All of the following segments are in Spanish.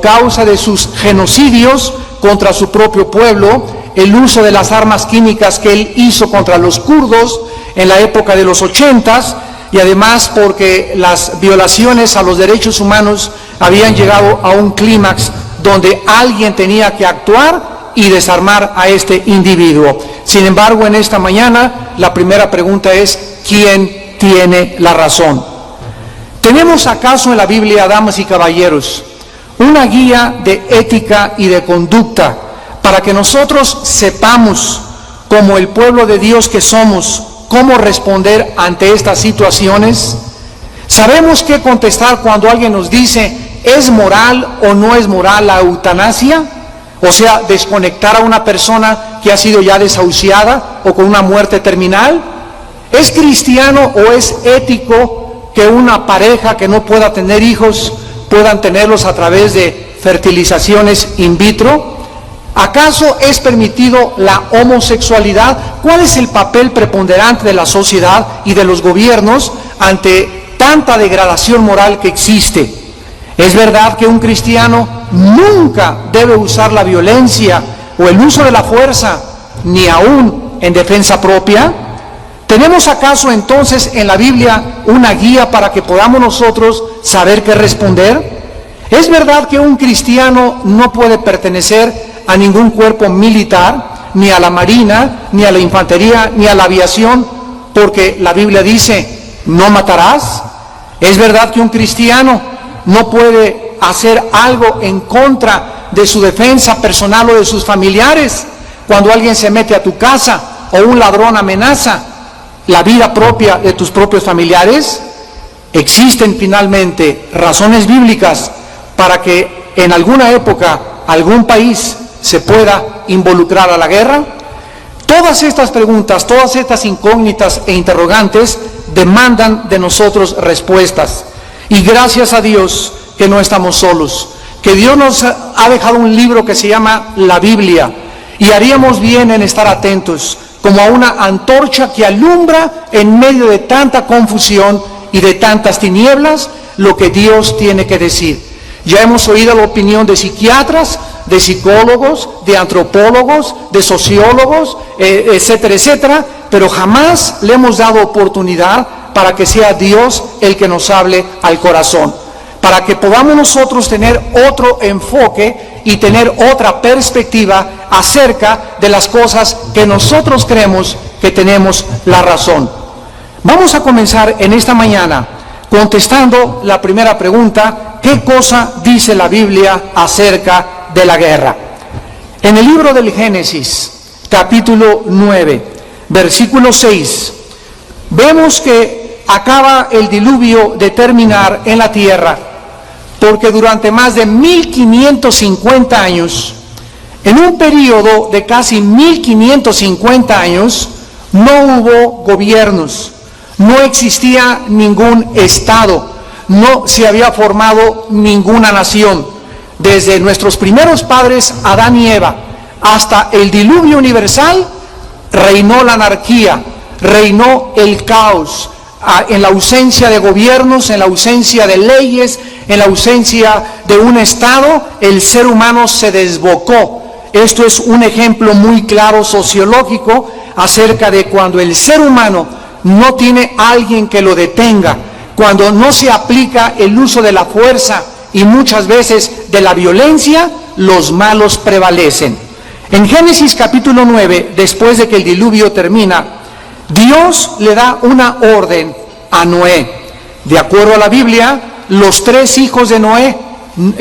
causa de sus genocidios contra su propio pueblo, el uso de las armas químicas que él hizo contra los kurdos en la época de los 80s, y además porque las violaciones a los derechos humanos habían llegado a un clímax donde alguien tenía que actuar y desarmar a este individuo. Sin embargo, en esta mañana la primera pregunta es: ¿quién tiene la razón? ¿Tenemos acaso en la Biblia, damas y caballeros, una guía de ética y de conducta para que nosotros sepamos, como el pueblo de Dios que somos, cómo responder ante estas situaciones? ¿Sabemos qué contestar cuando alguien nos dice: ¿es moral o no es moral la eutanasia? O sea, desconectar a una persona que ha sido ya desahuciada o con una muerte terminal. ¿Es cristiano o es ético que una pareja que no pueda tener hijos puedan tenerlos a través de fertilizaciones in vitro? ¿Acaso es permitido la homosexualidad? ¿Cuál es el papel preponderante de la sociedad y de los gobiernos ante tanta degradación moral que existe? ¿Es verdad que un cristiano nunca debe usar la violencia o el uso de la fuerza, ni aún en defensa propia? ¿Tenemos acaso entonces en la Biblia una guía para que podamos nosotros saber qué responder? ¿Es verdad que un cristiano no puede pertenecer a ningún cuerpo militar, ni a la marina, ni a la infantería, ni a la aviación, porque la Biblia dice: no matarás? ¿Es verdad que un cristiano no puede hacer algo en contra de su defensa personal o de sus familiares? Cuando alguien se mete a tu casa o un ladrón amenaza la vida propia de tus propios familiares. ¿Existen finalmente razones bíblicas para que en alguna época algún país se pueda involucrar a la guerra? Todas estas preguntas, todas estas incógnitas e interrogantes demandan de nosotros respuestas. Y gracias a Dios que no estamos solos, que Dios nos ha dejado un libro que se llama la Biblia, y haríamos bien en estar atentos como a una antorcha que alumbra en medio de tanta confusión y de tantas tinieblas lo que Dios tiene que decir. Ya hemos oído la opinión de psiquiatras, de psicólogos, de antropólogos, de sociólogos, etcétera, etcétera, pero jamás le hemos dado oportunidad para que sea Dios el que nos hable al corazón, para que podamos nosotros tener otro enfoque y tener otra perspectiva acerca de las cosas que nosotros creemos que tenemos la razón. Vamos a comenzar en esta mañana contestando la primera pregunta: ¿qué cosa dice la Biblia acerca de la guerra? En el libro del Génesis, capítulo 9, versículo 6, vemos que acaba el diluvio de terminar en la tierra, porque durante más de 1550 años, en un periodo de casi 1550 años, no hubo gobiernos, no existía ningún estado, no se había formado ninguna nación. Desde nuestros primeros padres, Adán y Eva, hasta el diluvio universal, reinó la anarquía, reinó el caos. En la ausencia de gobiernos, en la ausencia de leyes, en la ausencia de un estado, el ser humano se desbocó. Esto es un ejemplo muy claro sociológico acerca de cuando el ser humano no tiene alguien que lo detenga, cuando no se aplica el uso de la fuerza y muchas veces de la violencia, los malos prevalecen. En Génesis capítulo 9, después de que el diluvio termina, Dios le da una orden a Noé. De acuerdo a la Biblia, los tres hijos de Noé,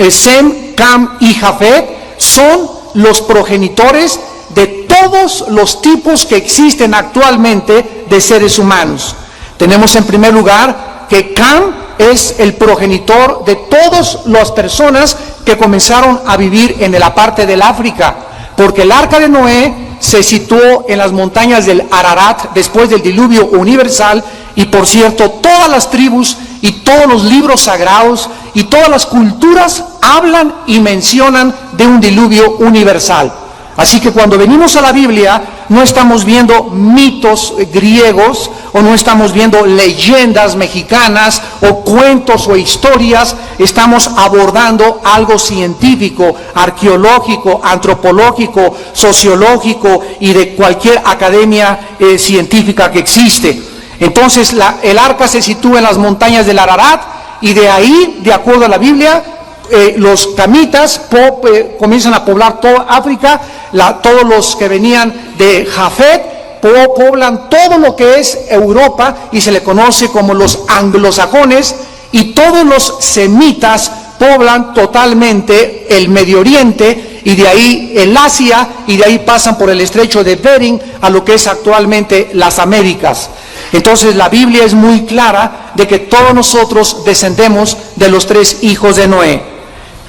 Sem, Cam y Jafet, son los progenitores de todos los tipos que existen actualmente de seres humanos. Tenemos en primer lugar que Cam es el progenitor de todas las personas que comenzaron a vivir en la parte del África, porque el arca de Noé se situó en las montañas del Ararat después del diluvio universal, y por cierto, todas las tribus y todos los libros sagrados y todas las culturas hablan y mencionan de un diluvio universal. Así que cuando venimos a la Biblia, no estamos viendo mitos griegos, o no estamos viendo leyendas mexicanas, o cuentos o historias. Estamos abordando algo científico, arqueológico, antropológico, sociológico y de cualquier academia científica que existe. Entonces el arca se sitúa en las montañas del Ararat, y de ahí, de acuerdo a la Biblia, los camitas comienzan a poblar toda África. Todos los que venían de Jafet poblan todo lo que es Europa, y se le conoce como los anglosajones, y todos los semitas poblan totalmente el Medio Oriente, y de ahí el Asia, y de ahí pasan por el estrecho de Bering a lo que es actualmente las Américas. Entonces la Biblia es muy clara de que todos nosotros descendemos de los 3 hijos de Noé.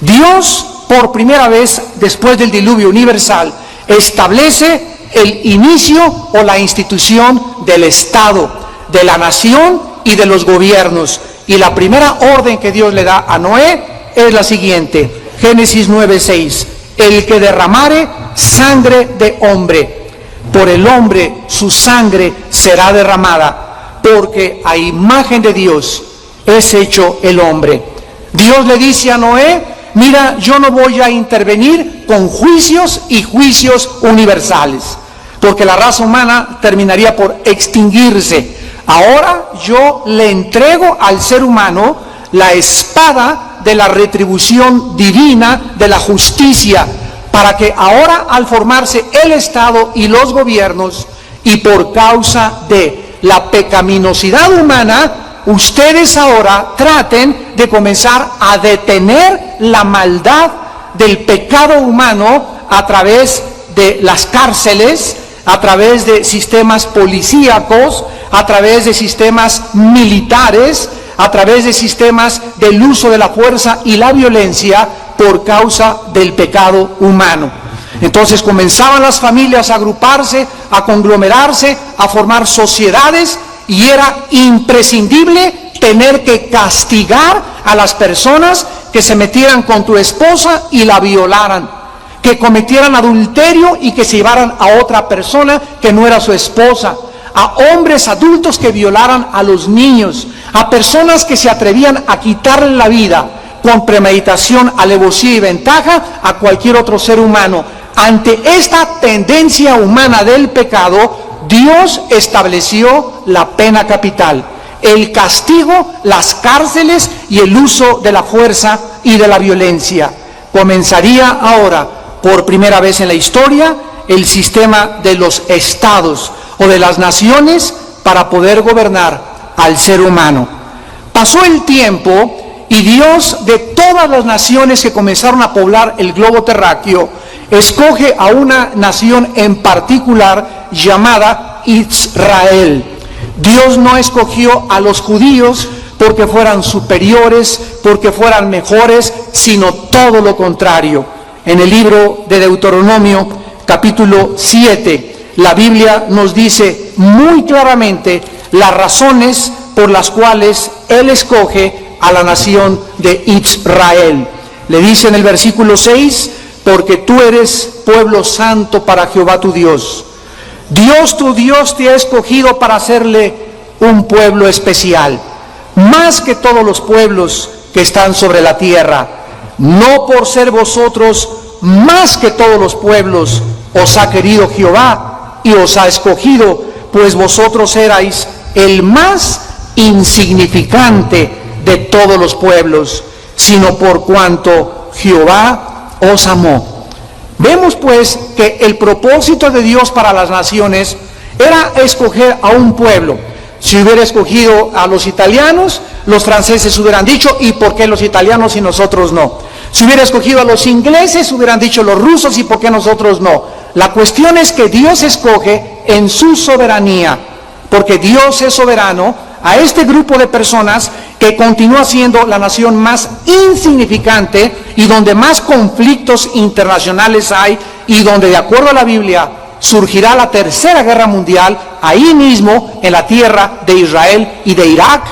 Dios, por primera vez después del diluvio universal, establece el inicio o la institución del Estado, de la nación y de los gobiernos. Y la primera orden que Dios le da a Noé es la siguiente: Génesis 9:6, el que derramare sangre de hombre, por el hombre su sangre será derramada, porque a imagen de Dios es hecho el hombre. Dios le dice a Noé: mira, yo no voy a intervenir con juicios y juicios universales, porque la raza humana terminaría por extinguirse. Ahora yo le entrego al ser humano la espada de la retribución divina, de la justicia, para que ahora, al formarse el Estado y los gobiernos, y por causa de la pecaminosidad humana, ustedes ahora traten de comenzar a detener la maldad del pecado humano a través de las cárceles, a través de sistemas policíacos, a través de sistemas militares, a través de sistemas del uso de la fuerza y la violencia por causa del pecado humano. Entonces comenzaban las familias a agruparse, a conglomerarse, a formar sociedades, y era imprescindible tener que castigar a las personas que se metieran con tu esposa y la violaran, que cometieran adulterio y que se llevaran a otra persona que no era su esposa, a hombres adultos que violaran a los niños, a personas que se atrevían a quitarle la vida con premeditación, alevosía y ventaja a cualquier otro ser humano. Ante esta tendencia humana del pecado, Dios estableció la pena capital, el castigo, las cárceles y el uso de la fuerza y de la violencia. Comenzaría ahora, por primera vez en la historia, el sistema de los estados o de las naciones para poder gobernar al ser humano. Pasó el tiempo y Dios, de todas las naciones que comenzaron a poblar el globo terráqueo, escoge a una nación en particular llamada Israel. Dios no escogió a los judíos porque fueran superiores, porque fueran mejores, sino todo lo contrario. En el libro de Deuteronomio, capítulo 7, la Biblia nos dice muy claramente las razones por las cuales Él escoge a la nación de Israel. Le dice en el versículo 6, porque tú eres pueblo santo para Jehová tu Dios. Dios tu Dios te ha escogido para hacerle un pueblo especial, más que todos los pueblos que están sobre la tierra. No por ser vosotros más que todos los pueblos os ha querido Jehová y os ha escogido, pues vosotros erais el más insignificante de todos los pueblos, sino por cuanto Jehová os amó. Vemos pues que el propósito de Dios para las naciones era escoger a un pueblo. Si hubiera escogido a los italianos, los franceses hubieran dicho, ¿y por qué los italianos y nosotros no? Si hubiera escogido a los ingleses, hubieran dicho los rusos, ¿y por qué nosotros no? La cuestión es que Dios escoge en su soberanía, porque Dios es soberano, a este grupo de personas que continúa siendo la nación más insignificante y donde más conflictos internacionales hay, y donde, de acuerdo a la Biblia, surgirá la tercera guerra mundial ahí mismo en la tierra de Israel y de Irak,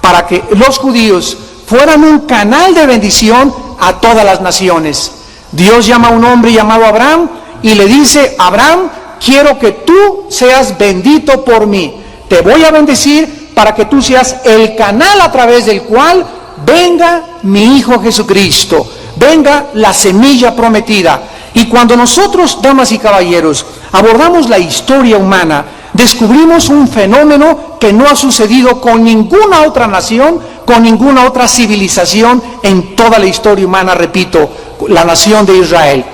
para que los judíos fueran un canal de bendición a todas las naciones. Dios llama a un hombre llamado Abraham y le dice: Abraham, quiero que tú seas bendito por mí. Te voy a bendecir para que tú seas el canal a través del cual venga mi Hijo Jesucristo, venga la semilla prometida. Y cuando nosotros, damas y caballeros, abordamos la historia humana, descubrimos un fenómeno que no ha sucedido con ninguna otra nación, con ninguna otra civilización en toda la historia humana, repito, la nación de Israel.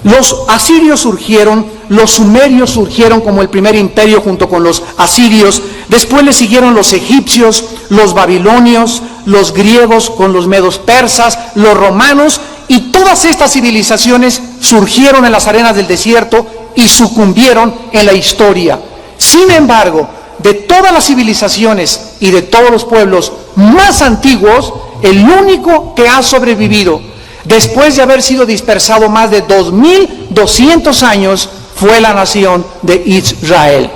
Los asirios surgieron, los sumerios surgieron como el primer imperio junto con los asirios, después le siguieron los egipcios, los babilonios, los griegos con los medos persas, los romanos, y todas estas civilizaciones surgieron en las arenas del desierto y sucumbieron en la historia. Sin embargo, de todas las civilizaciones y de todos los pueblos más antiguos, el único que ha sobrevivido después de haber sido dispersado más de 2200 años fue la nación de Israel.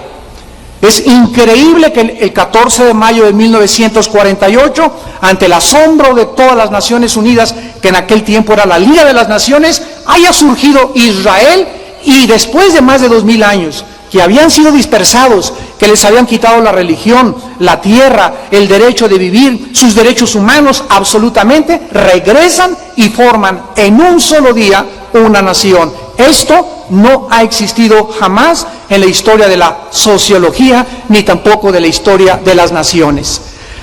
Es increíble que el 14 de mayo de 1948, ante el asombro de todas las Naciones Unidas, que en aquel tiempo era la Liga de las Naciones, haya surgido Israel, y después de más de 2000 años, que habían sido dispersados, que les habían quitado la religión, la tierra, el derecho de vivir, sus derechos humanos, absolutamente, regresan y forman en un solo día una nación. Esto no ha existido jamás en la historia de la sociología, ni tampoco de la historia de las naciones.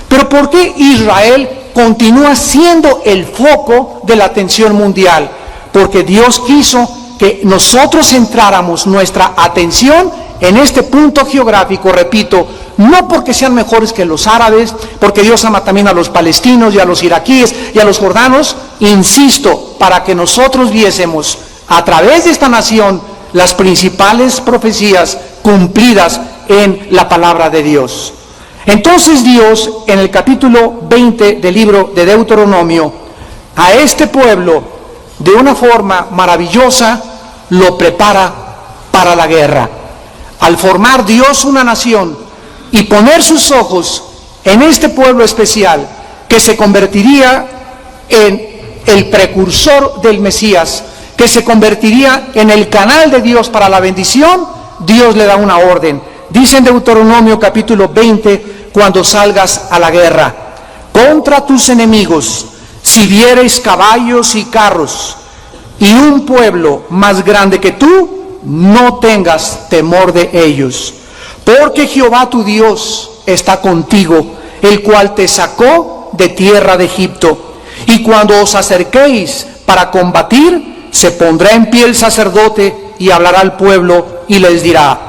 Pero ¿por qué Israel continúa siendo el foco de la atención mundial? Porque Dios quiso que nosotros centráramos nuestra atención en este punto geográfico, repito, no porque sean mejores que los árabes, porque Dios ama también a los palestinos y a los iraquíes y a los jordanos, insisto, para que nosotros viésemos a través de esta nación las principales profecías cumplidas en la palabra de Dios. Entonces Dios, en el capítulo 20 del libro de Deuteronomio, a este pueblo, de una forma maravillosa, lo prepara para la guerra. Al formar Dios una nación y poner sus ojos en este pueblo especial, que se convertiría en el precursor del Mesías, que se convertiría en el canal de Dios para la bendición, Dios le da una orden. Dice en Deuteronomio capítulo 20, cuando salgas a la guerra, contra tus enemigos, si viereis caballos y carros, y un pueblo más grande que tú, no tengas temor de ellos, porque Jehová tu Dios está contigo, el cual te sacó de tierra de Egipto. Y cuando os acerquéis para combatir, se pondrá en pie el sacerdote y hablará al pueblo y les dirá: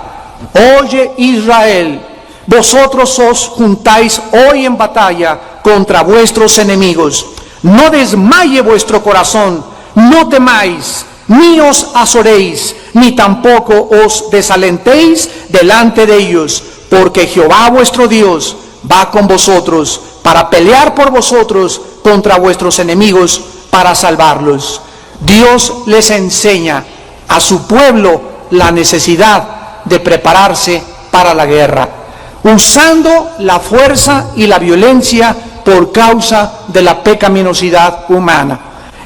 oye Israel, vosotros os juntáis hoy en batalla contra vuestros enemigos. No desmaye vuestro corazón, no temáis, ni os azoréis, ni tampoco os desalentéis delante de ellos, porque Jehová vuestro Dios va con vosotros para pelear por vosotros contra vuestros enemigos, para salvarlos. Dios les enseña a su pueblo la necesidad de prepararse para la guerra, usando la fuerza y la violencia por causa de la pecaminosidad humana.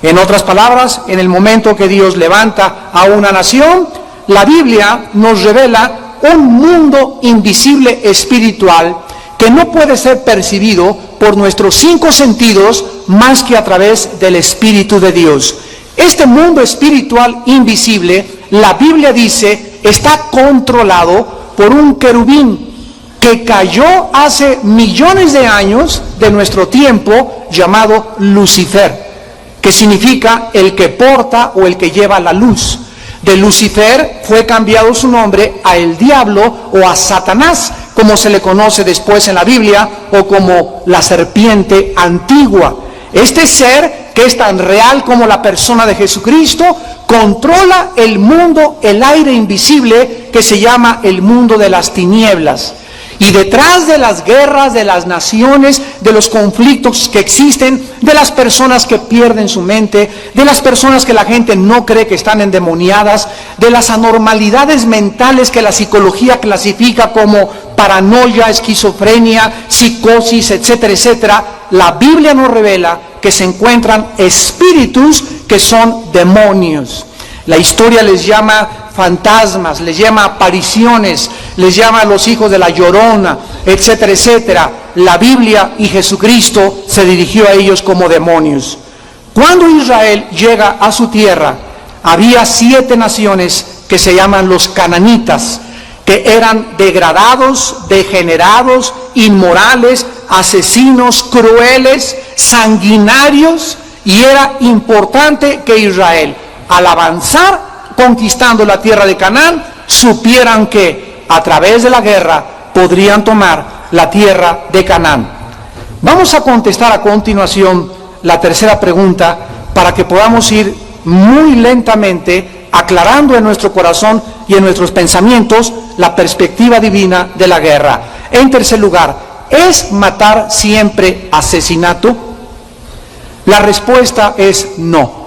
En otras palabras, en el momento que Dios levanta a una nación, la Biblia nos revela un mundo invisible espiritual que no puede ser percibido por nuestros 5 sentidos más que a través del Espíritu de Dios. Este mundo espiritual invisible, la Biblia dice, está controlado por un querubín que cayó hace millones de años de nuestro tiempo, llamado Lucifer, que significa el que porta o el que lleva la luz. De Lucifer fue cambiado su nombre a el diablo o a Satanás, como se le conoce después en la Biblia, o como la serpiente antigua. Este ser, que es tan real como la persona de Jesucristo, controla el mundo, el aire invisible que se llama el mundo de las tinieblas. Y detrás de las guerras, de las naciones, de los conflictos que existen, de las personas que pierden su mente, de las personas que la gente no cree que están endemoniadas, de las anormalidades mentales que la psicología clasifica como paranoia, esquizofrenia, psicosis, etcétera, etcétera, la Biblia nos revela que se encuentran espíritus que son demonios. La historia les llama fantasmas, les llama apariciones, les llama a los hijos de la Llorona, etcétera, etcétera. La Biblia y Jesucristo se dirigió a ellos como demonios. Cuando Israel llega a su tierra, había 7 naciones que se llaman los cananitas, que eran degradados, degenerados, inmorales, asesinos, crueles, sanguinarios, y era importante que Israel, al avanzar conquistando la tierra de Canaán, supieran que a través de la guerra podrían tomar la tierra de Canaán. Vamos a contestar a continuación la tercera pregunta para que podamos ir muy lentamente aclarando en nuestro corazón y en nuestros pensamientos la perspectiva divina de la guerra. En tercer lugar, ¿es matar siempre asesinato? La respuesta es no.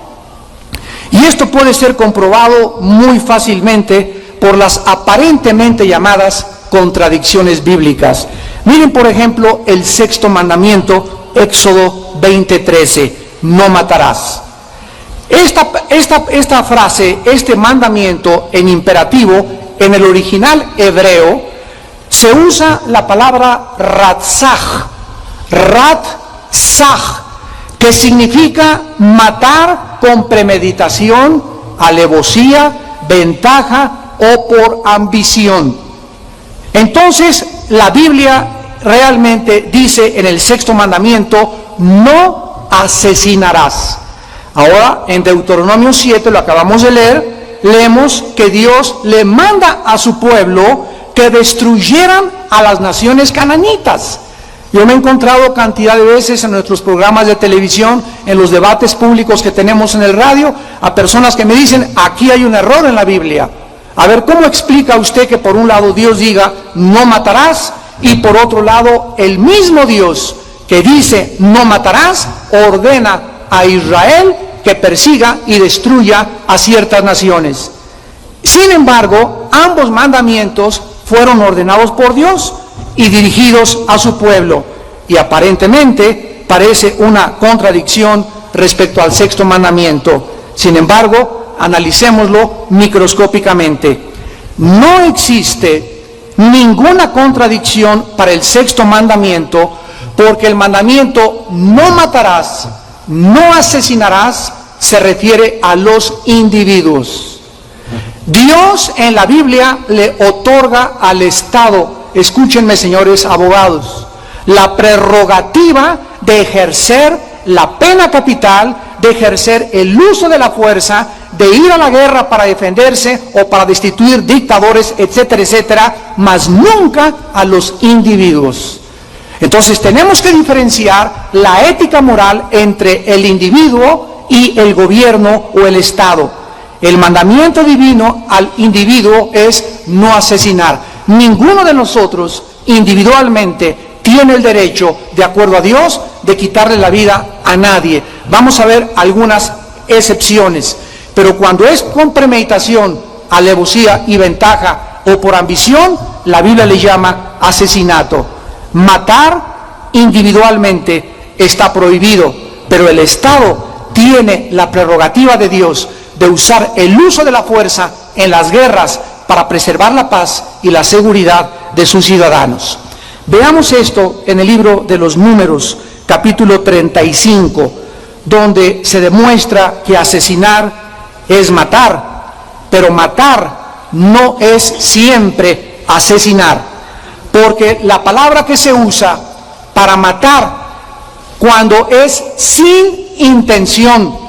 Y esto puede ser comprobado muy fácilmente por las aparentemente llamadas contradicciones bíblicas. Miren, por ejemplo, el 6º mandamiento, Éxodo 20:13, no matarás. Esta frase, este mandamiento en imperativo, en el original hebreo, se usa la palabra ratzaj, que significa matar con premeditación, alevosía, ventaja o por ambición. Entonces, la Biblia realmente dice en el 6º mandamiento, no asesinarás. Ahora, en Deuteronomio 7, lo acabamos de leer, leemos que Dios le manda a su pueblo que destruyeran a las naciones cananitas. Yo me he encontrado cantidad de veces en nuestros programas de televisión, en los debates públicos que tenemos en el radio, a personas que me dicen, aquí hay un error en la Biblia. A ver, ¿cómo explica usted que por un lado Dios diga, no matarás, y por otro lado el mismo Dios que dice, no matarás, ordena a Israel que persiga y destruya a ciertas naciones? Sin embargo, ambos mandamientos fueron ordenados por Dios y dirigidos a su pueblo, y aparentemente parece una contradicción respecto al 6º mandamiento. Sin embargo, analicémoslo microscópicamente. No existe ninguna contradicción para el 6º mandamiento, porque el mandamiento no matarás, no asesinarás, se refiere a los individuos. Dios en la Biblia le otorga al Estado, escúchenme señores abogados, la prerrogativa de ejercer la pena capital, de ejercer el uso de la fuerza, de ir a la guerra para defenderse o para destituir dictadores, etcétera, etcétera, mas nunca a los individuos. Entonces tenemos que diferenciar la ética moral entre el individuo y el gobierno o el Estado. El mandamiento divino al individuo es no asesinar. Ninguno de nosotros individualmente tiene el derecho, de acuerdo a Dios, de quitarle la vida a nadie. Vamos a ver algunas excepciones, pero cuando es con premeditación, alevosía y ventaja o por ambición, la Biblia le llama asesinato. Matar individualmente está prohibido, pero el Estado tiene la prerrogativa de Dios de usar el uso de la fuerza en las guerras para preservar la paz y la seguridad de sus ciudadanos. Veamos esto en el libro de los Números, capítulo 35, donde se demuestra que asesinar es matar, pero matar no es siempre asesinar, porque la palabra que se usa para matar cuando es sin intención,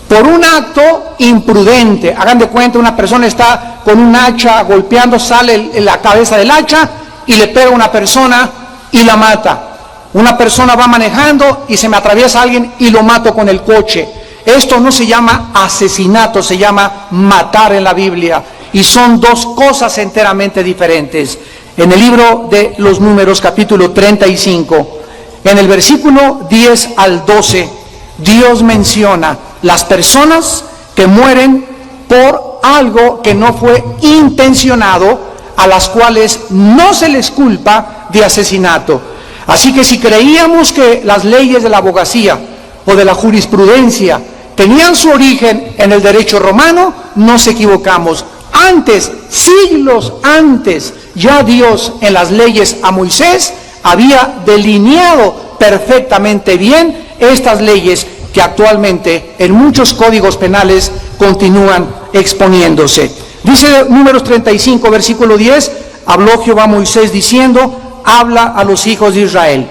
por un acto imprudente. Hagan de cuenta, una persona está con un hacha golpeando, sale la cabeza del hacha y le pega a una persona y la mata. Una persona va manejando y se me atraviesa alguien y lo mato con el coche. Esto no se llama asesinato, se llama matar en la Biblia. Y son dos cosas enteramente diferentes. En el libro de los Números, capítulo 35, en el versículo 10 al 12, Dios menciona las personas que mueren por algo que no fue intencionado, a las cuales no se les culpa de asesinato. Así que si creíamos que las leyes de la abogacía o de la jurisprudencia, tenían su origen en el derecho romano, nos equivocamos. Antes, siglos antes, ya Dios en las leyes a Moisés había delineado perfectamente bien estas leyes que actualmente en muchos códigos penales continúan exponiéndose. Dice Números 35, versículo 10, habló Jehová a Moisés diciendo, habla a los hijos de Israel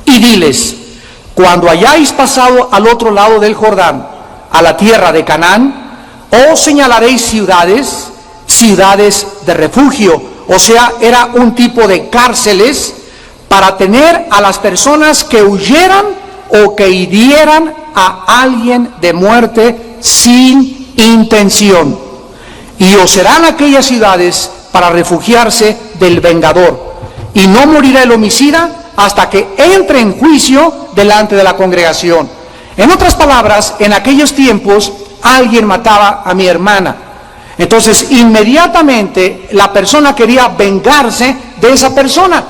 y diles, cuando hayáis pasado al otro lado del Jordán, a la tierra de Canaán, os señalaréis ciudades, ciudades de refugio, o sea, era un tipo de cárceles para tener a las personas que huyeran o que hirieran a alguien de muerte sin intención. Y os serán aquellas ciudades para refugiarse del vengador, y no morirá el homicida hasta que entre en juicio delante de la congregación. En otras palabras, en aquellos tiempos alguien mataba a mi hermana. Entonces, inmediatamente la persona quería vengarse de esa persona,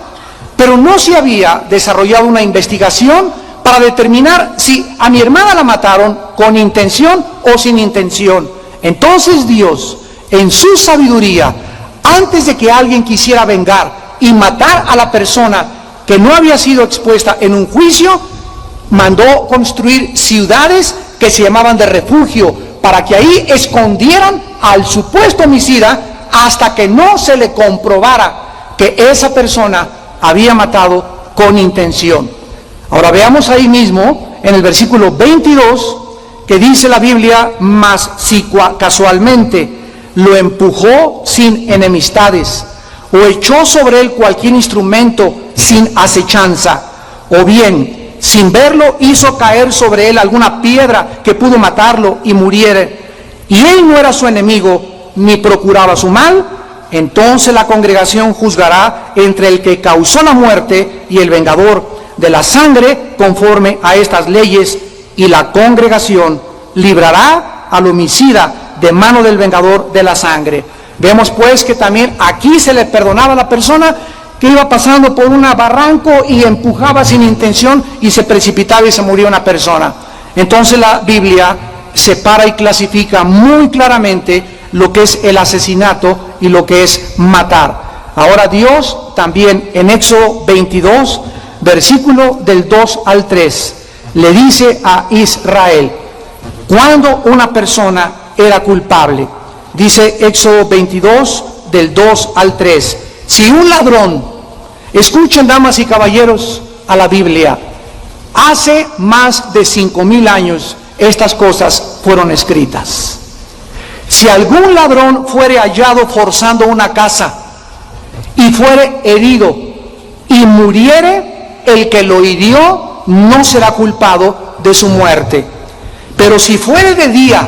pero no se había desarrollado una investigación para determinar si a mi hermana la mataron con intención o sin intención. Entonces Dios, en su sabiduría, antes de que alguien quisiera vengar y matar a la persona que no había sido expuesta en un juicio, mandó construir ciudades que se llamaban de refugio, para que ahí escondieran al supuesto homicida hasta que no se le comprobara que esa persona había matado con intención. Ahora veamos ahí mismo, en el versículo 22, que dice la Biblia, mas si casualmente lo empujó sin enemistades, o echó sobre él cualquier instrumento sin acechanza, o bien sin verlo hizo caer sobre él alguna piedra que pudo matarlo y muriere, y él no era su enemigo ni procuraba su mal, entonces la congregación juzgará entre el que causó la muerte y el vengador de la sangre conforme a estas leyes, y la congregación librará al homicida de mano del vengador de la sangre. Vemos pues que también aquí se le perdonaba a la persona que iba pasando por un barranco y empujaba sin intención y se precipitaba y se murió una persona. Entonces la Biblia separa y clasifica muy claramente lo que es el asesinato y lo que es matar. Ahora Dios también en Éxodo 22, versículo del 2 al 3, le dice a Israel cuando una persona era culpable. Dice Éxodo 22, del 2 al 3. Si un ladrón, escuchen damas y caballeros a la Biblia, hace más de 5,000 años estas cosas fueron escritas. Si algún ladrón fuere hallado forzando una casa y fuere herido y muriere, el que lo hirió no será culpado de su muerte. Pero si fuere de día,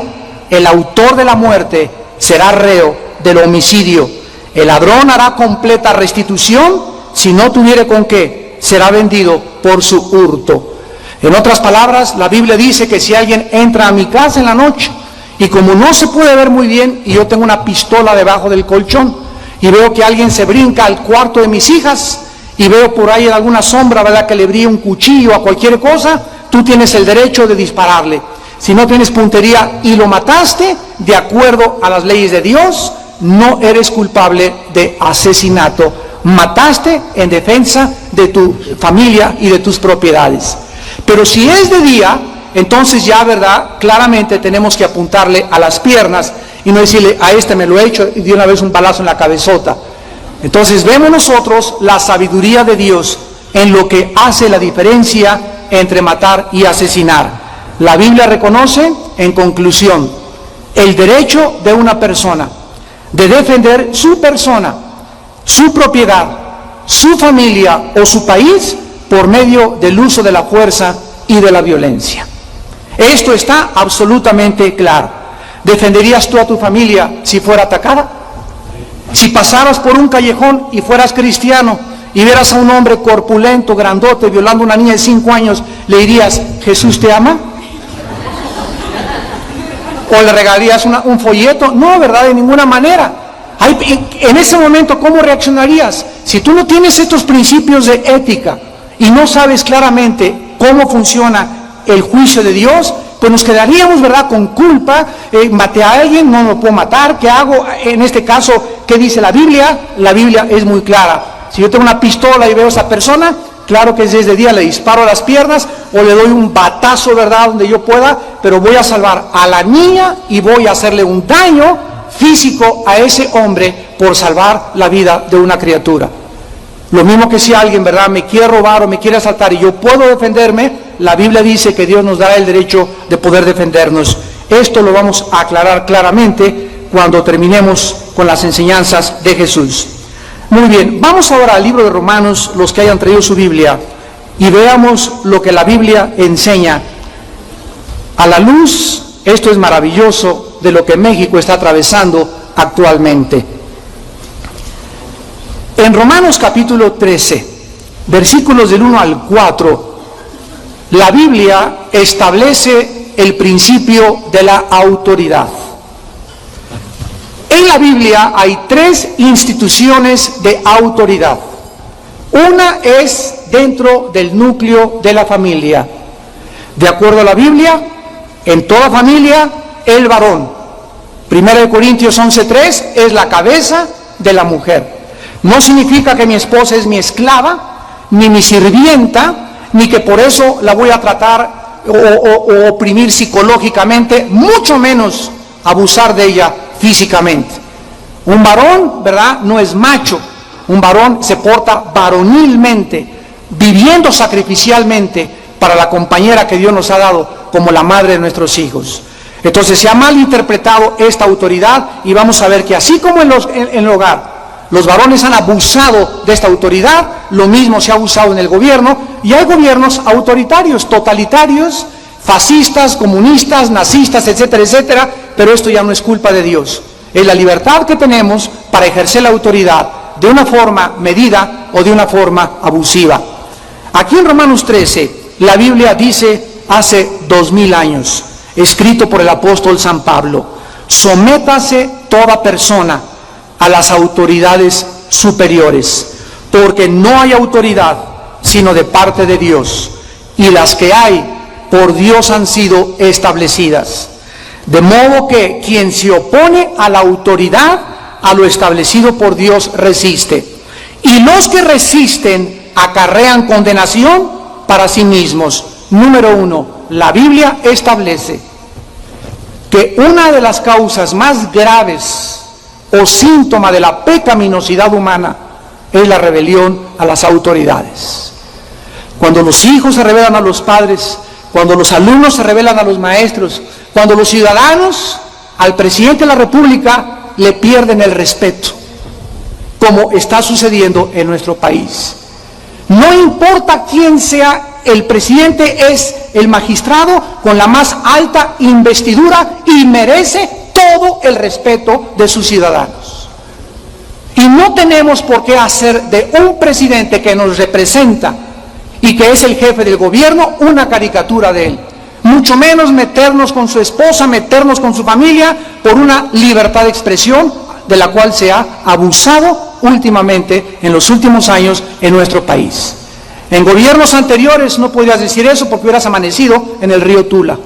el autor de la muerte será reo del homicidio. El ladrón hará completa restitución, si no tuviere con qué, será vendido por su hurto. En otras palabras, la Biblia dice que si alguien entra a mi casa en la noche, y como no se puede ver muy bien, y yo tengo una pistola debajo del colchón, y veo que alguien se brinca al cuarto de mis hijas, y veo por ahí en alguna sombra, ¿verdad?, que le brille un cuchillo a cualquier cosa, tú tienes el derecho de dispararle. Si no tienes puntería y lo mataste, de acuerdo a las leyes de Dios, no eres culpable de asesinato. Mataste en defensa de tu familia y de tus propiedades. Pero si es de día, entonces ya, ¿verdad?, claramente tenemos que apuntarle a las piernas y no decirle, a este me lo he hecho y de una vez un balazo en la cabezota. Entonces vemos nosotros la sabiduría de Dios en lo que hace la diferencia entre matar y asesinar. La Biblia reconoce, en conclusión, el derecho de una persona de defender su persona, su propiedad, su familia o su país por medio del uso de la fuerza y de la violencia. Esto está absolutamente claro. ¿Defenderías tú a tu familia si fuera atacada? Si pasaras por un callejón y fueras cristiano y vieras a un hombre corpulento, grandote, violando a una niña de 5 años, ¿le dirías, Jesús te ama? ¿O le regalarías un folleto? No, ¿verdad? De ninguna manera. En ese momento, ¿cómo reaccionarías? Si tú no tienes estos principios de ética y no sabes claramente cómo funciona el juicio de Dios, pues nos quedaríamos, ¿verdad?, con culpa. Maté a alguien, no lo puedo matar, ¿qué hago? En este caso, ¿qué dice la Biblia? La Biblia es muy clara. Si yo tengo una pistola y veo a esa persona, claro que desde día le disparo a las piernas o le doy un batazo, ¿verdad?, donde yo pueda, pero voy a salvar a la niña y voy a hacerle un daño físico a ese hombre por salvar la vida de una criatura. Lo mismo que si alguien, ¿verdad?, me quiere robar o me quiere asaltar y yo puedo defenderme, la Biblia dice que Dios nos da el derecho de poder defendernos. Esto lo vamos a aclarar claramente cuando terminemos con las enseñanzas de Jesús. Muy bien, vamos ahora al libro de Romanos, los que hayan traído su Biblia, y veamos lo que la Biblia enseña. A la luz, esto es maravilloso, de lo que México está atravesando actualmente. En Romanos capítulo 13, versículos del 1 al 4, la Biblia establece el principio de la autoridad. En la Biblia hay 3 instituciones de autoridad. Una es dentro del núcleo de la familia. De acuerdo a la Biblia, en toda familia, el varón. 1 Corintios 11:3 es la cabeza de la mujer. No significa que mi esposa es mi esclava, ni mi sirvienta, ni que por eso la voy a tratar o oprimir psicológicamente, mucho menos abusar de ella físicamente. Un varón, ¿verdad?, no es macho. Un varón se porta varonilmente, viviendo sacrificialmente para la compañera que Dios nos ha dado como la madre de nuestros hijos. Entonces se ha malinterpretado esta autoridad y vamos a ver que así como en el hogar los varones han abusado de esta autoridad, lo mismo se ha abusado en el gobierno, y hay gobiernos autoritarios, totalitarios, fascistas, comunistas, nazistas, etcétera, etcétera, pero esto ya no es culpa de Dios. Es la libertad que tenemos para ejercer la autoridad de una forma medida o de una forma abusiva. Aquí en Romanos 13, la Biblia dice hace 2000 años, escrito por el apóstol San Pablo: sométase toda persona a las autoridades superiores, porque no hay autoridad sino de parte de Dios, y las que hay por Dios han sido establecidas. De modo que quien se opone a la autoridad, a lo establecido por Dios, resiste. Y los que resisten acarrean condenación para sí mismos. Número 1, la Biblia establece que una de las causas más graves o síntoma de la pecaminosidad humana es la rebelión a las autoridades. Cuando los hijos se rebelan a los padres, cuando los alumnos se rebelan a los maestros, cuando los ciudadanos al presidente de la República le pierden el respeto, como está sucediendo en nuestro país. No importa quién sea el presidente, es el magistrado con la más alta investidura y merece todo el respeto de sus ciudadanos. Y no tenemos por qué hacer de un presidente que nos representa y que es el jefe del gobierno una caricatura de él. Mucho menos meternos con su esposa, meternos con su familia por una libertad de expresión de la cual se ha abusado últimamente en los últimos años en nuestro país. En gobiernos anteriores no podías decir eso porque hubieras amanecido en el río Tula.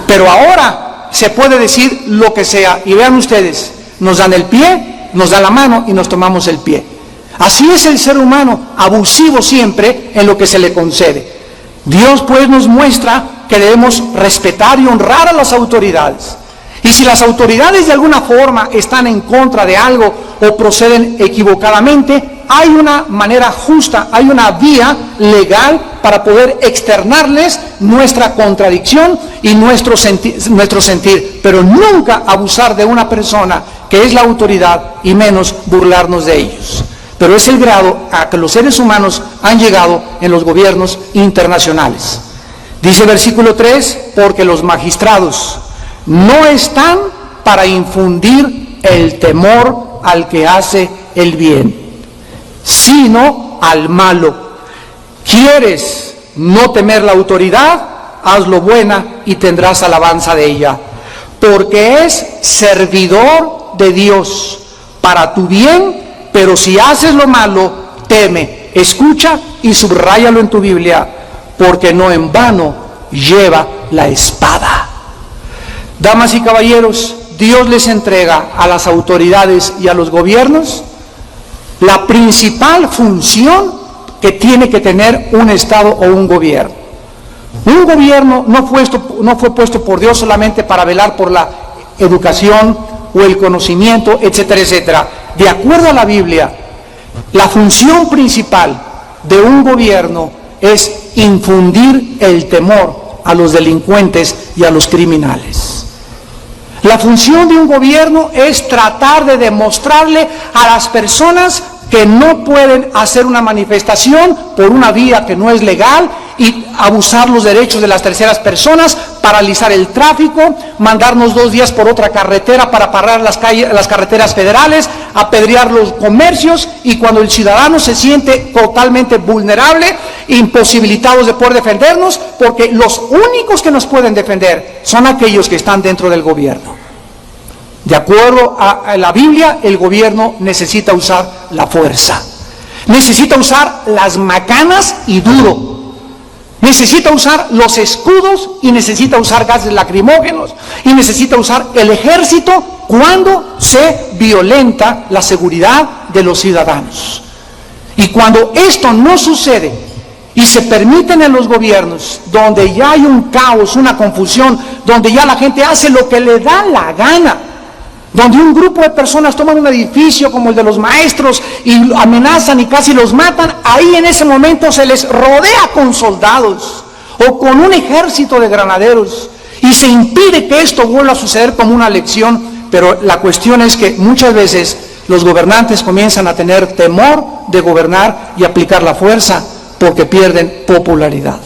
Pero ahora se puede decir lo que sea. Y vean ustedes, nos dan el pie, nos dan la mano y nos tomamos el pie. Así es el ser humano, abusivo siempre en lo que se le concede. Dios pues nos muestra que debemos respetar y honrar a las autoridades. Y si las autoridades de alguna forma están en contra de algo o proceden equivocadamente, hay una manera justa, hay una vía legal para poder externarles nuestra contradicción y nuestro sentir, pero nunca abusar de una persona que es la autoridad y menos burlarnos de ellos. Pero es el grado a que los seres humanos han llegado en los gobiernos internacionales. Dice el versículo 3, porque los magistrados no están para infundir el temor al que hace el bien, sino al malo. ¿Quieres no temer la autoridad? Hazlo buena y tendrás alabanza de ella, porque es servidor de Dios para tu bien. Pero si haces lo malo, teme, escucha y subráyalo en tu Biblia, porque no en vano lleva la espada. Damas y caballeros, Dios les entrega a las autoridades y a los gobiernos la principal función que tiene que tener un Estado o un gobierno. Un gobierno no fue puesto por Dios solamente para velar por la educación o el conocimiento, etcétera, etcétera. De acuerdo a la Biblia, la función principal de un gobierno es infundir el temor a los delincuentes y a los criminales. La función de un gobierno es tratar de demostrarle a las personas que no pueden hacer una manifestación por una vía que no es legal y abusar los derechos de las terceras personas, paralizar el tráfico, mandarnos 2 días por otra carretera para parar las carreteras federales, apedrear los comercios, y cuando el ciudadano se siente totalmente vulnerable, imposibilitados de poder defendernos, porque los únicos que nos pueden defender son aquellos que están dentro del gobierno. De acuerdo a la Biblia, el gobierno necesita usar la fuerza, necesita usar las macanas y duro, necesita usar los escudos y necesita usar gases lacrimógenos y necesita usar el ejército cuando se violenta la seguridad de los ciudadanos. Y cuando esto no sucede y se permiten en los gobiernos, donde ya hay un caos, una confusión, donde ya la gente hace lo que le da la gana, donde un grupo de personas toman un edificio como el de los maestros y amenazan y casi los matan, ahí en ese momento se les rodea con soldados o con un ejército de granaderos y se impide que esto vuelva a suceder como una lección. Pero la cuestión es que muchas veces los gobernantes comienzan a tener temor de gobernar y aplicar la fuerza porque pierden popularidad.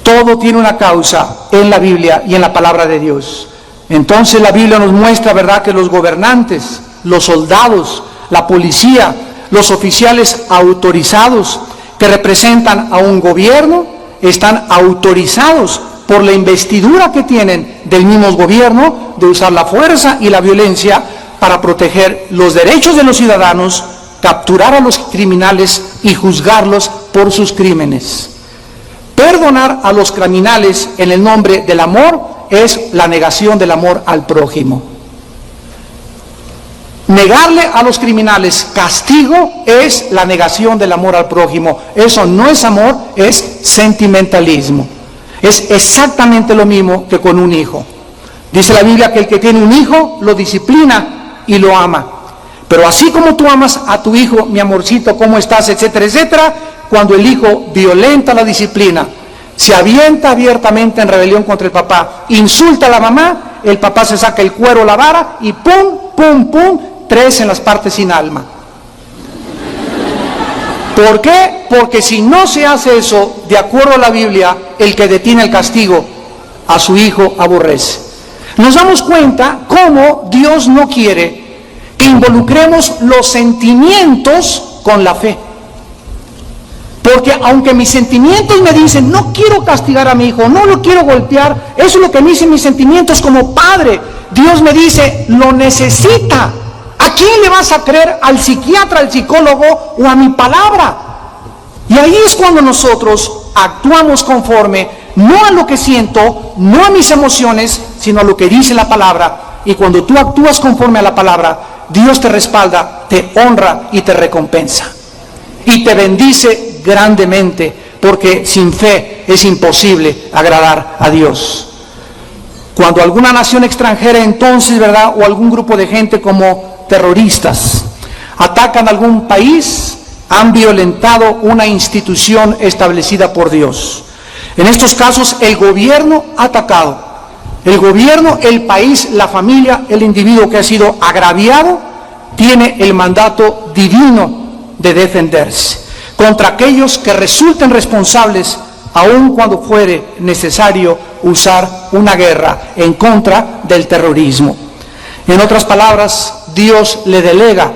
Todo tiene una causa en la Biblia y en la palabra de Dios. Entonces la Biblia nos muestra, ¿verdad?, que los gobernantes, los soldados, la policía, los oficiales autorizados que representan a un gobierno, están autorizados por la investidura que tienen del mismo gobierno de usar la fuerza y la violencia para proteger los derechos de los ciudadanos, capturar a los criminales y juzgarlos por sus crímenes. Perdonar a los criminales en el nombre del amor es la negación del amor al prójimo. Negarle a los criminales castigo es la negación del amor al prójimo. Eso no es amor, es sentimentalismo. Es exactamente lo mismo que con un hijo. Dice la Biblia que el que tiene un hijo lo disciplina y lo ama. Pero así como tú amas a tu hijo, mi amorcito, ¿cómo estás?, etcétera, etcétera, cuando el hijo violenta la disciplina, se avienta abiertamente en rebelión contra el papá, insulta a la mamá, el papá se saca el cuero, la vara y pum, pum, pum, 3 en las partes sin alma. ¿Por qué? Porque si no se hace eso, de acuerdo a la Biblia, el que detiene el castigo a su hijo aborrece. Nos damos cuenta cómo Dios no quiere que involucremos los sentimientos con la fe. Porque aunque mis sentimientos me dicen, no quiero castigar a mi hijo, no lo quiero golpear, eso es lo que me dicen mis sentimientos como padre. Dios me dice, lo necesita. ¿A quién le vas a creer? ¿Al psiquiatra, al psicólogo o a mi palabra? Y ahí es cuando nosotros actuamos conforme, no a lo que siento, no a mis emociones, sino a lo que dice la palabra. Y cuando tú actúas conforme a la palabra, Dios te respalda, te honra y te recompensa. Y te bendice grandemente, porque sin fe es imposible agradar a Dios. Cuando alguna nación extranjera entonces, ¿verdad?, o algún grupo de gente como terroristas atacan algún país, han violentado una institución establecida por Dios. En estos casos el gobierno ha atacado. El gobierno, el país, la familia, el individuo que ha sido agraviado, tiene el mandato divino de defenderse contra aquellos que resulten responsables, aun cuando fuere necesario usar una guerra en contra del terrorismo. En otras palabras, Dios le delega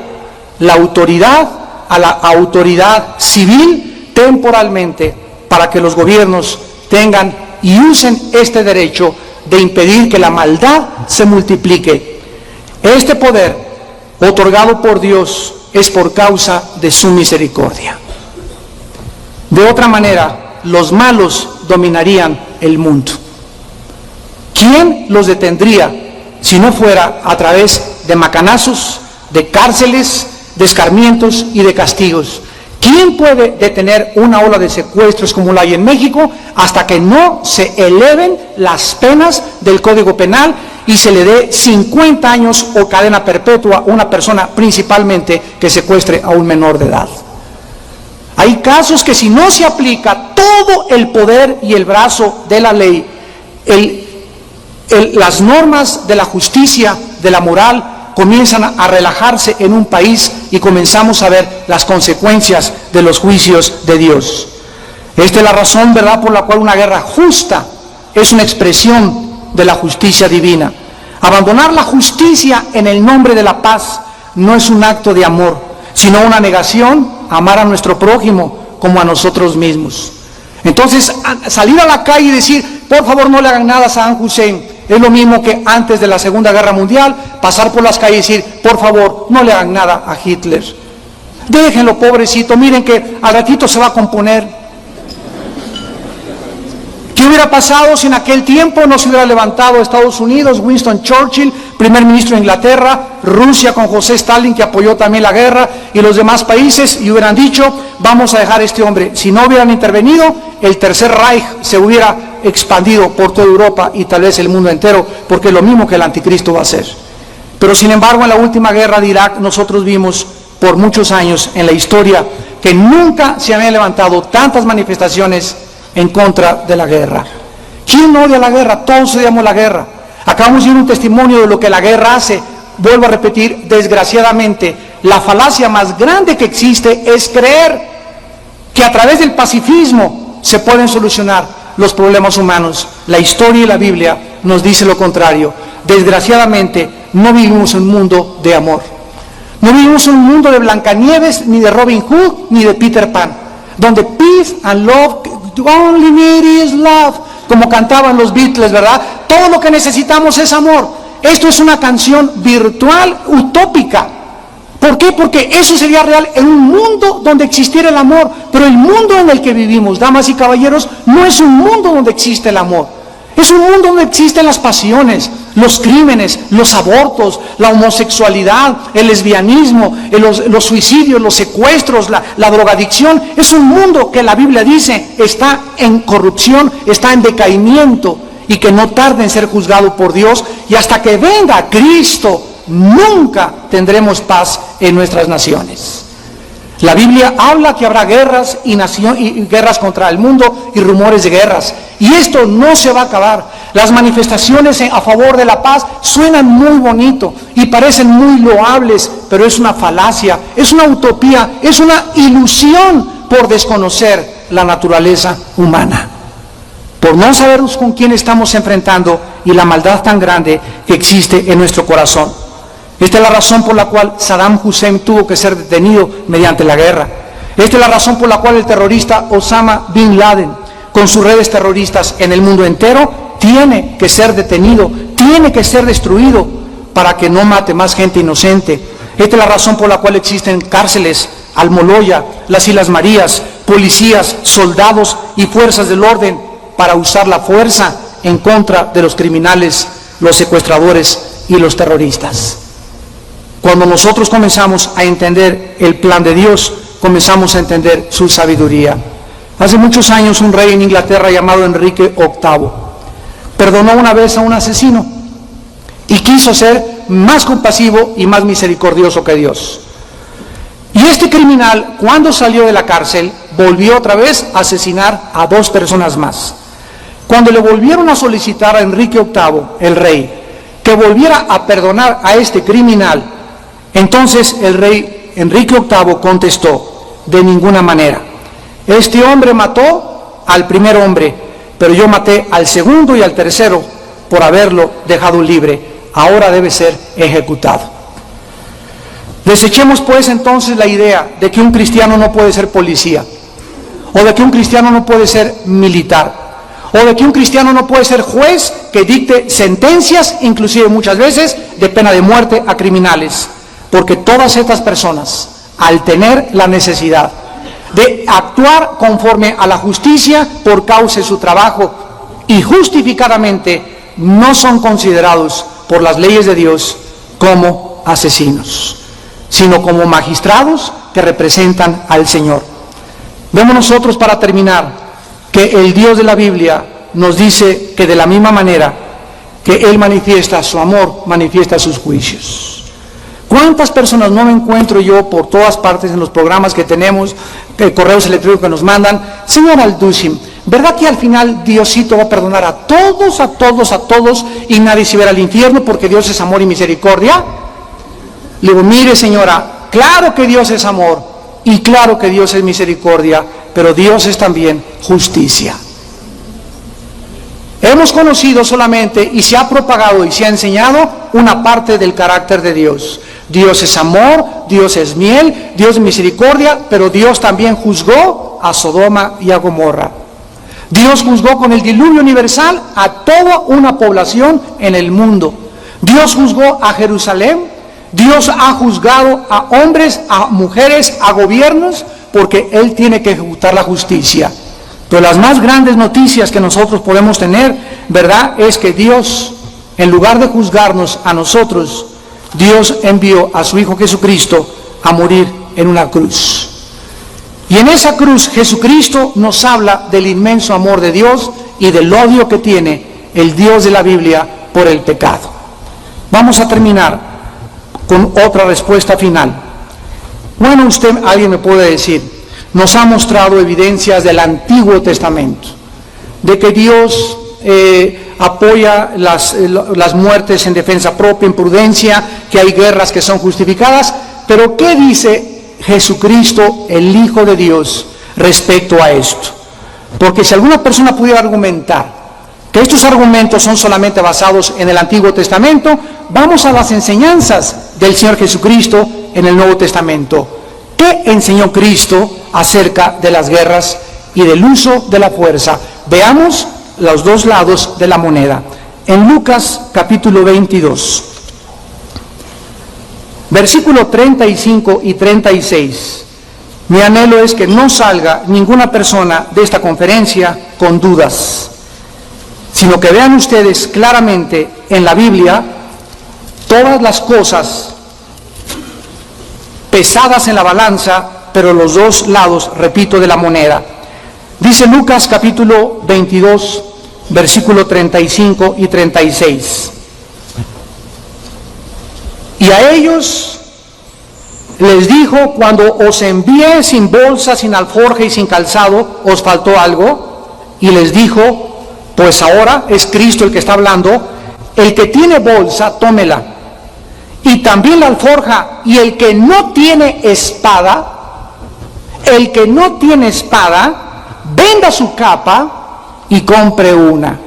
la autoridad a la autoridad civil temporalmente para que los gobiernos tengan y usen este derecho de impedir que la maldad se multiplique. Este poder otorgado por Dios es por causa de su misericordia. De otra manera, los malos dominarían el mundo. ¿Quién los detendría si no fuera a través de macanazos, de cárceles, de escarmientos y de castigos? ¿Quién puede detener una ola de secuestros como la hay en México hasta que no se eleven las penas del Código Penal y se le dé 50 años o cadena perpetua a una persona principalmente que secuestre a un menor de edad? Hay casos que si no se aplica todo el poder y el brazo de la ley, las normas de la justicia, de la moral, comienzan a relajarse en un país y comenzamos a ver las consecuencias de los juicios de Dios. Esta es la razón, ¿verdad?, por la cual una guerra justa es una expresión de la justicia divina. Abandonar la justicia en el nombre de la paz no es un acto de amor, sino una negación a amar a nuestro prójimo como a nosotros mismos. Entonces, salir a la calle y decir, por favor no le hagan nada a Saddam Hussein, es lo mismo que antes de la Segunda Guerra Mundial, pasar por las calles y decir, por favor, no le hagan nada a Hitler. Déjenlo, pobrecito, miren que al ratito se va a componer. ¿Qué hubiera pasado si en aquel tiempo no se hubiera levantado Estados Unidos, Winston Churchill, primer ministro de Inglaterra, Rusia con José Stalin, que apoyó también la guerra, y los demás países, y hubieran dicho, vamos a dejar a este hombre? Si no hubieran intervenido, el Tercer Reich se hubiera expandido por toda Europa y tal vez el mundo entero, porque es lo mismo que el anticristo va a hacer. Pero sin embargo, en la última guerra de Irak, nosotros vimos por muchos años en la historia que nunca se habían levantado tantas manifestaciones en contra de la guerra. ¿Quién no odia la guerra? Todos odiamos la guerra. Acabamos de ver un testimonio de lo que la guerra hace. Vuelvo a repetir, desgraciadamente, la falacia más grande que existe es creer que a través del pacifismo se pueden solucionar los problemas humanos. La historia y la Biblia nos dice lo contrario. Desgraciadamente, no vivimos en un mundo de amor. No vivimos en un mundo de Blancanieves, ni de Robin Hood, ni de Peter Pan, donde peace and love, the only need is love, como cantaban los Beatles, ¿verdad? Todo lo que necesitamos es amor. Esto es una canción virtual, utópica. ¿Por qué? Porque eso sería real en un mundo donde existiera el amor, pero el mundo en el que vivimos, damas y caballeros, no es un mundo donde existe el amor. Es un mundo donde existen las pasiones, los crímenes, los abortos, la homosexualidad, el lesbianismo, los suicidios, los secuestros, la drogadicción. Es un mundo que la Biblia dice está en corrupción, está en decaimiento y que no tarda en ser juzgado por Dios. Y hasta que venga Cristo, nunca tendremos paz en nuestras naciones. La Biblia habla que habrá guerras y guerras contra el mundo y rumores de guerras. Y esto no se va a acabar. Las manifestaciones a favor de la paz suenan muy bonito y parecen muy loables, pero es una falacia, es una utopía, es una ilusión por desconocer la naturaleza humana. Por no saber con quién estamos enfrentando y la maldad tan grande que existe en nuestro corazón. Esta es la razón por la cual Saddam Hussein tuvo que ser detenido mediante la guerra. Esta es la razón por la cual el terrorista Osama Bin Laden, con sus redes terroristas en el mundo entero, tiene que ser detenido, tiene que ser destruido para que no mate más gente inocente. Esta es la razón por la cual existen cárceles, Almoloya, las Islas Marías, policías, soldados y fuerzas del orden para usar la fuerza en contra de los criminales, los secuestradores y los terroristas. Cuando nosotros comenzamos a entender el plan de Dios, comenzamos a entender su sabiduría. Hace muchos años un rey en Inglaterra llamado Enrique VIII perdonó una vez a un asesino y quiso ser más compasivo y más misericordioso que Dios. Y este criminal, cuando salió de la cárcel, volvió otra vez a asesinar a 2 personas más. Cuando le volvieron a solicitar a Enrique VIII, el rey, que volviera a perdonar a este criminal, entonces el rey Enrique VIII contestó, de ninguna manera. Este hombre mató al primer hombre, pero yo maté al segundo y al tercero por haberlo dejado libre. Ahora debe ser ejecutado. Desechemos pues entonces la idea de que un cristiano no puede ser policía, o de que un cristiano no puede ser militar, o de que un cristiano no puede ser juez que dicte sentencias, inclusive muchas veces de pena de muerte a criminales. Porque todas estas personas, al tener la necesidad, de actuar conforme a la justicia por causa de su trabajo, y justificadamente no son considerados por las leyes de Dios como asesinos, sino como magistrados que representan al Señor. Vemos nosotros, para terminar, que el Dios de la Biblia nos dice que de la misma manera que Él manifiesta su amor, manifiesta sus juicios. ¿Cuántas personas no me encuentro yo por todas partes en los programas que tenemos, correos electrónicos que nos mandan? Señor Alducin, ¿verdad que al final Diosito va a perdonar a todos y nadie se verá al infierno porque Dios es amor y misericordia? Le digo, mire señora, claro que Dios es amor y claro que Dios es misericordia, pero Dios es también justicia. Hemos conocido solamente y se ha propagado y se ha enseñado una parte del carácter de Dios. Dios es amor, Dios es miel, Dios es misericordia, pero Dios también juzgó a Sodoma y a Gomorra. Dios juzgó con el diluvio universal a toda una población en el mundo. Dios juzgó a Jerusalén, Dios ha juzgado a hombres, a mujeres, a gobiernos, porque Él tiene que ejecutar la justicia. Pero las más grandes noticias que nosotros podemos tener, ¿verdad?, es que Dios, en lugar de juzgarnos a nosotros, Dios envió a su Hijo Jesucristo a morir en una cruz. Y en esa cruz Jesucristo nos habla del inmenso amor de Dios y del odio que tiene el Dios de la Biblia por el pecado. Vamos a terminar con otra respuesta final. Bueno, alguien me puede decir, nos ha mostrado evidencias del Antiguo Testamento, de que Dios apoya las muertes en defensa propia, en prudencia, que hay guerras que son justificadas, pero ¿qué dice Jesucristo, el Hijo de Dios, respecto a esto? Porque si alguna persona pudiera argumentar que estos argumentos son solamente basados en el Antiguo Testamento, vamos a las enseñanzas del Señor Jesucristo en el Nuevo Testamento. ¿Qué enseñó Cristo acerca de las guerras y del uso de la fuerza? Veamos los dos lados de la moneda. En Lucas capítulo 22, versículo 35 y 36, mi anhelo es que no salga ninguna persona de esta conferencia con dudas, sino que vean ustedes claramente en la Biblia todas las cosas pesadas en la balanza, pero los dos lados, repito, de la moneda. Dice Lucas capítulo 22, versículo 35 y 36. Y a ellos les dijo, cuando os envié sin bolsa, sin alforja y sin calzado, ¿os faltó algo? Y les dijo, pues ahora es Cristo el que está hablando, el que tiene bolsa, tómela, y también la alforja, y el que no tiene espada, venda su capa y compre una.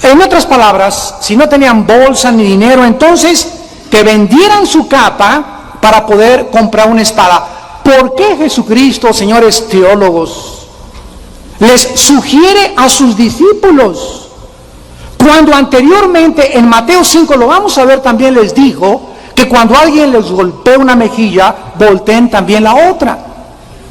En otras palabras, si no tenían bolsa ni dinero, entonces que vendieran su capa para poder comprar una espada. ¿Por qué Jesucristo, señores teólogos, les sugiere a sus discípulos, cuando anteriormente en Mateo 5, lo vamos a ver también, les dijo que cuando alguien les golpea una mejilla, volteen también la otra?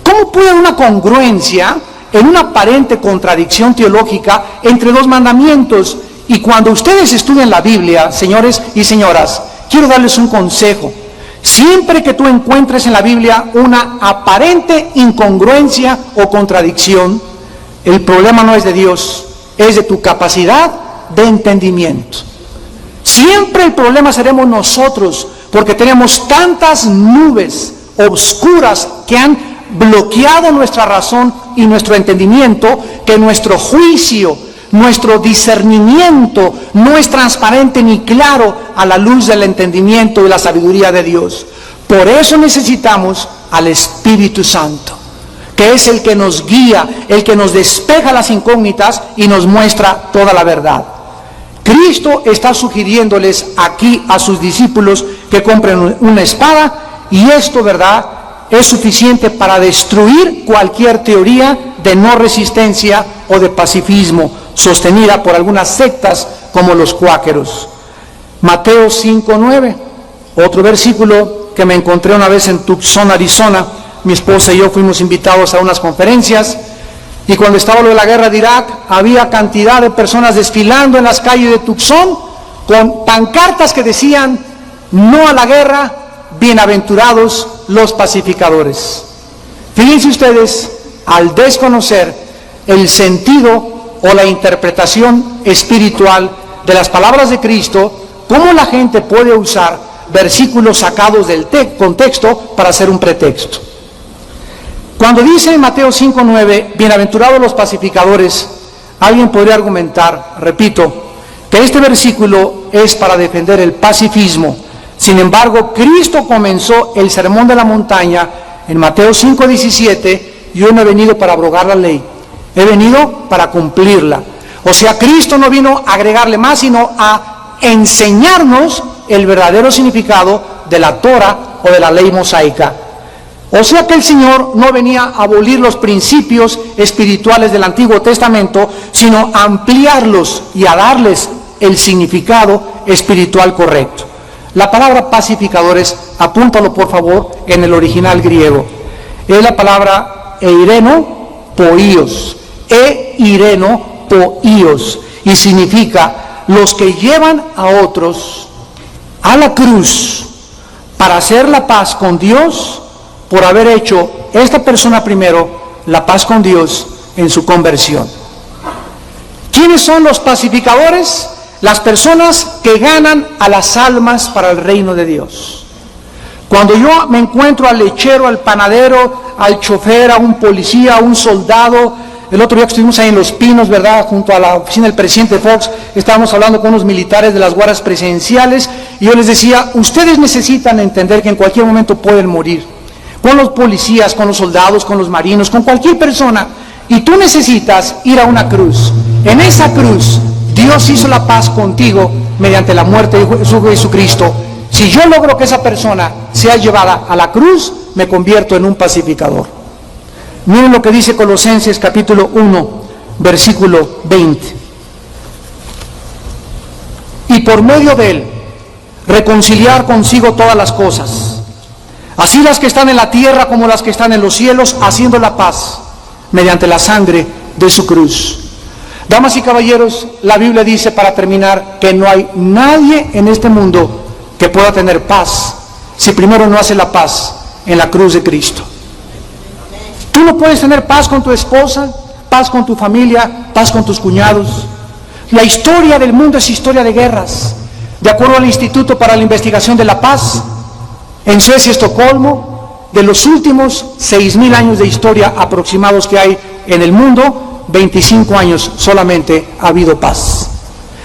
¿Cómo puede haber una congruencia en una aparente contradicción teológica entre dos mandamientos? Y cuando ustedes estudian la Biblia, señores y señoras, quiero darles un consejo. Siempre que tú encuentres en la Biblia una aparente incongruencia o contradicción, el problema no es de Dios, es de tu capacidad de entendimiento. Siempre el problema seremos nosotros, porque tenemos tantas nubes oscuras que han bloqueado nuestra razón y nuestro entendimiento, que nuestro juicio, nuestro discernimiento no es transparente ni claro a la luz del entendimiento y la sabiduría de Dios. Por eso necesitamos al Espíritu Santo, que es el que nos guía, el que nos despeja las incógnitas y nos muestra toda la verdad. Cristo está sugiriéndoles aquí a sus discípulos que compren una espada, y esto, ¿verdad?, es suficiente para destruir cualquier teoría de no resistencia o de pacifismo sostenida por algunas sectas como los cuáqueros. Mateo 5:9, otro versículo que me encontré una vez en Tucson, Arizona, mi esposa y yo fuimos invitados a unas conferencias, y cuando estaba lo de la guerra de Irak, había cantidad de personas desfilando en las calles de Tucson con pancartas que decían: no a la guerra, bienaventurados los pacificadores. Fíjense ustedes, al desconocer el sentido o la interpretación espiritual de las palabras de Cristo, cómo la gente puede usar versículos sacados del contexto para hacer un pretexto. Cuando dice en Mateo 5:9, bienaventurados los pacificadores, alguien podría argumentar, repito, que este versículo es para defender el pacifismo. Sin embargo, Cristo comenzó el sermón de la montaña en Mateo 5:17, yo no he venido para abrogar la ley, he venido para cumplirla. O sea, Cristo no vino a agregarle más, sino a enseñarnos el verdadero significado de la Torah o de la ley mosaica. O sea que el Señor no venía a abolir los principios espirituales del Antiguo Testamento, sino a ampliarlos y a darles el significado espiritual correcto. La palabra pacificadores, apúntalo por favor en el original griego, es la palabra eireno poíos, y significa los que llevan a otros a la cruz para hacer la paz con Dios, por haber hecho esta persona primero la paz con Dios en su conversión. ¿Quiénes son los pacificadores? Las personas que ganan a las almas para el reino de Dios. Cuando yo me encuentro al lechero, al panadero, al chofer, a un policía, a un soldado, el otro día que estuvimos ahí en Los Pinos, ¿verdad?, junto a la oficina del presidente Fox, estábamos hablando con unos militares de las guardias presidenciales, y yo les decía, ustedes necesitan entender que en cualquier momento pueden morir, con los policías, con los soldados, con los marinos, con cualquier persona, y tú necesitas ir a una cruz. En esa cruz, Dios hizo la paz contigo mediante la muerte de Jesucristo. Si yo logro que esa persona sea llevada a la cruz, me convierto en un pacificador. Miren lo que dice Colosenses capítulo 1, versículo 20. Y por medio de él, reconciliar consigo todas las cosas, así las que están en la tierra como las que están en los cielos, haciendo la paz mediante la sangre de su cruz. Damas y caballeros, la Biblia dice, para terminar, que no hay nadie en este mundo que pueda tener paz si primero no hace la paz en la cruz de Cristo. Tú no puedes tener paz con tu esposa, paz con tu familia, paz con tus cuñados. La historia del mundo es historia de guerras. De acuerdo al Instituto para la Investigación de la Paz, en Suecia, Estocolmo, de los últimos 6,000 años de historia aproximados que hay en el mundo, 25 años solamente ha habido paz.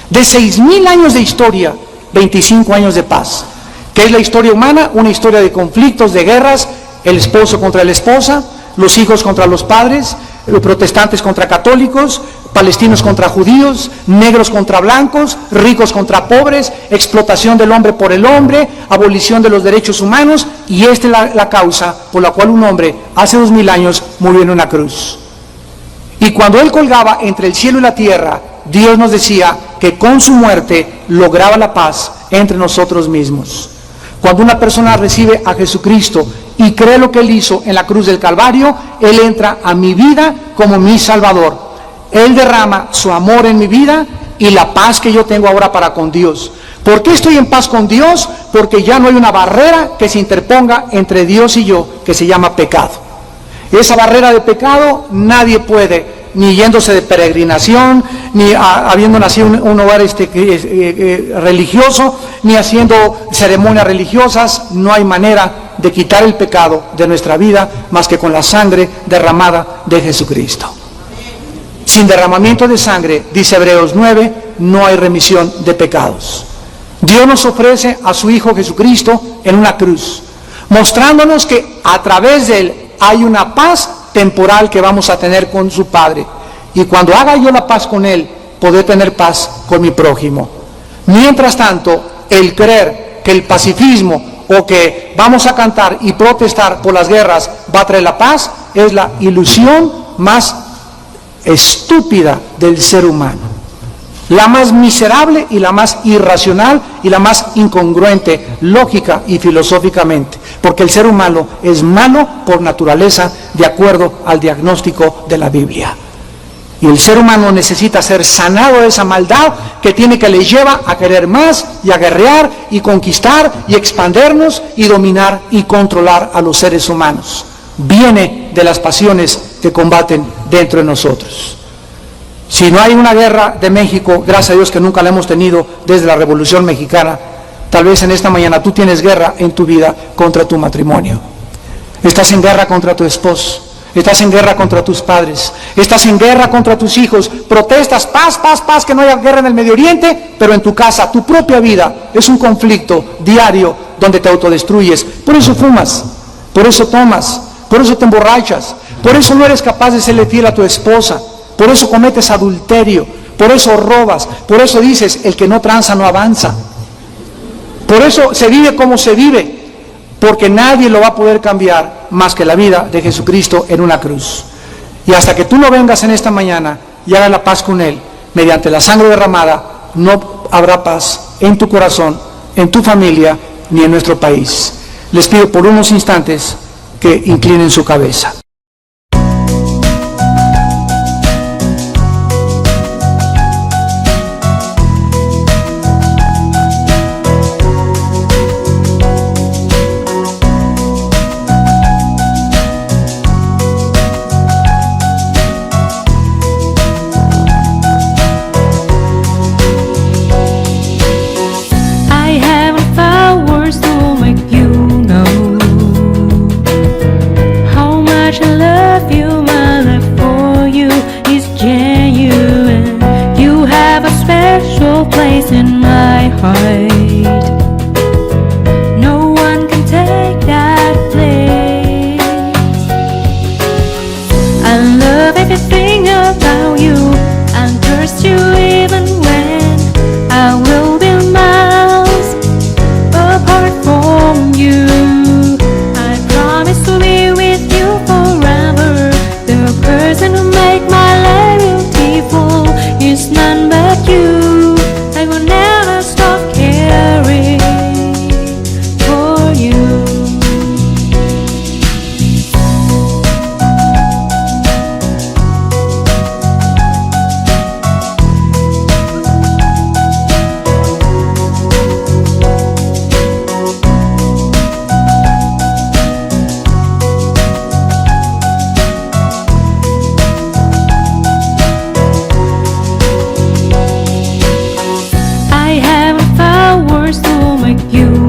De 6,000 años de historia, 25 años de paz. ¿Qué es la historia humana? Una historia de conflictos, de guerras, el esposo contra la esposa, los hijos contra los padres, protestantes contra católicos, palestinos contra judíos, negros contra blancos, ricos contra pobres, explotación del hombre por el hombre, abolición de los derechos humanos, y esta es la causa por la cual un hombre hace 2,000 años murió en una cruz. Y cuando él colgaba entre el cielo y la tierra, Dios nos decía que con su muerte lograba la paz entre nosotros mismos. Cuando una persona recibe a Jesucristo y cree lo que Él hizo en la cruz del Calvario, Él entra a mi vida como mi Salvador. Él derrama su amor en mi vida y la paz que yo tengo ahora para con Dios. ¿Por qué estoy en paz con Dios? Porque ya no hay una barrera que se interponga entre Dios y yo, que se llama pecado. Esa barrera de pecado nadie puede, ni yéndose de peregrinación, ni habiendo nacido en un hogar religioso, ni haciendo ceremonias religiosas. No hay manera de quitar el pecado de nuestra vida más que con la sangre derramada de Jesucristo. Sin derramamiento de sangre, dice Hebreos 9, no hay remisión de pecados. Dios nos ofrece a su Hijo Jesucristo en una cruz, mostrándonos que a través de Él hay una paz temporal que vamos a tener con su Padre. Y cuando haga yo la paz con Él, podré tener paz con mi prójimo. Mientras tanto, el creer que el pacifismo o que vamos a cantar y protestar por las guerras va a traer la paz es la ilusión más estúpida del ser humano, la más miserable y la más irracional y la más incongruente, lógica y filosóficamente. porque el ser humano es malo por naturaleza, de acuerdo al diagnóstico de la Biblia. Y el ser humano necesita ser sanado de esa maldad que le lleva a querer más y a guerrear y conquistar y expandernos y dominar y controlar a los seres humanos. Viene de las pasiones que combaten dentro de nosotros. Si no hay una guerra de México, gracias a Dios que nunca la hemos tenido desde la Revolución Mexicana, tal vez en esta mañana tú tienes guerra en tu vida contra tu matrimonio. Estás en guerra contra tu esposo. Estás en guerra contra tus padres, estás en guerra contra tus hijos, protestas, paz, paz, paz, que no haya guerra en el Medio Oriente, pero en tu casa, tu propia vida es un conflicto diario donde te autodestruyes. Por eso fumas, por eso tomas, por eso te emborrachas, por eso no eres capaz de serle fiel a tu esposa, por eso cometes adulterio, por eso robas, por eso dices, el que no tranza no avanza. Por eso se vive como se vive, porque nadie lo va a poder cambiar más que la vida de Jesucristo en una cruz. Y hasta que tú no vengas en esta mañana y hagas la paz con Él, mediante la sangre derramada, no habrá paz en tu corazón, en tu familia, ni en nuestro país. Les pido por unos instantes que inclinen su cabeza. In my heart, no one can take that place. I love everything about you and trust you even when I will be miles apart from you. I promise to be with you forever. The person who make my life beautiful is none but you. I will never stop caring for you. I haven't found words to make you